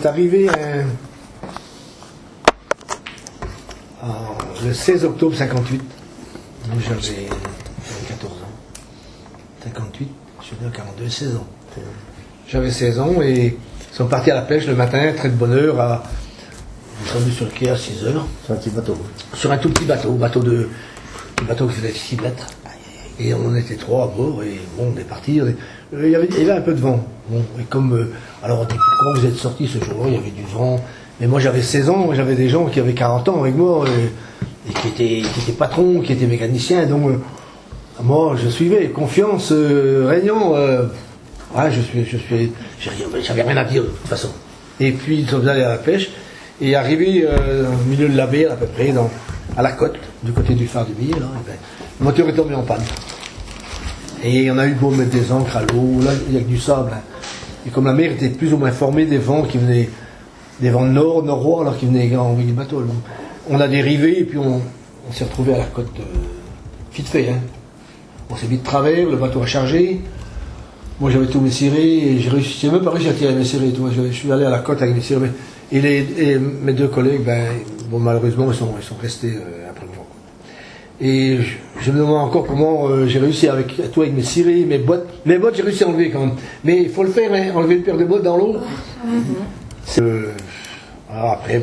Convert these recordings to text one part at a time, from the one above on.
C'est arrivé le 16 octobre 58. Donc j'avais 14 ans. 58, je suis né en 42, 16 ans. J'avais 16 ans et ils sont partis à la pêche le matin, très de bonne heure. Ils sont venus sur le quai à 6 heures. Sur un petit bateau. Sur un tout petit bateau, un bateau qui faisait 6 mètres. Et on était 3 à bord et bon, on est partis. Il y avait un peu de vent. Bon, et comme, alors on dit, pourquoi vous êtes sortis ce jour-là? Il y avait du vent. Mais moi j'avais 16 ans, j'avais des gens qui avaient 40 ans avec moi et qui étaient patrons, qui étaient mécaniciens. Donc moi je suivais, confiance, régnant. J'avais rien à dire de toute façon. Et puis ils sont allés à la pêche et arrivé au milieu de la baie à peu près, à la côte, du côté du phare du Billet, là, le moteur est tombé en panne. Et on a eu beau mettre des ancres à l'eau, là il y a que du sable. Hein. Et comme la mer était plus ou moins formée des vents qui venaient, des vents nord, nord-ouest, alors qui venaient envoyer le bateau. Donc, on a dérivé et puis on s'est retrouvé à la côte vite fait. Hein. On s'est mis de travers, le bateau a chargé. Moi j'avais tous mes cirés et j'ai même pas réussi à tirer mes cirés. Je suis allé à la côte avec mes cirés. Et mes deux collègues, malheureusement, ils sont restés après le vent. Et je me demande encore comment j'ai réussi avec mes cirés, mes bottes. Mes bottes, j'ai réussi à enlever quand même. Mais il faut le faire, hein, enlever une paire de bottes dans l'eau. Alors après,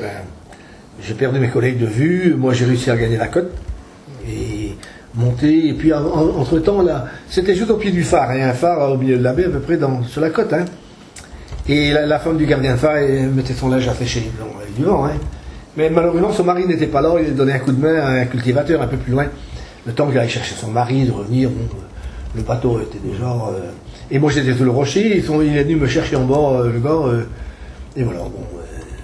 j'ai perdu mes collègues de vue. Moi, j'ai réussi à gagner la côte et monter. Et puis, entre-temps, là, c'était juste au pied du phare. Il y a un phare au milieu de la baie, à peu près sur la côte. Hein. Et la femme du gardien de phare elle mettait son linge à sécher. Donc, avec du vent, hein. Mais malheureusement, son mari n'était pas là. Il a donné un coup de main à un cultivateur un peu plus loin. Le temps qu'il allait chercher son mari, de revenir, le bateau était déjà... Et moi, j'étais sur le rocher. Il est venu me chercher en bord, le gars. Et voilà,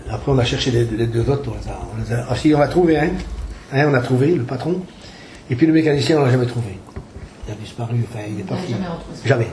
après, on a cherché les deux autres. On a trouvé un. On a trouvé, le patron. Et puis le mécanicien, on l'a jamais trouvé. Il a disparu. Enfin, il est parti. Jamais.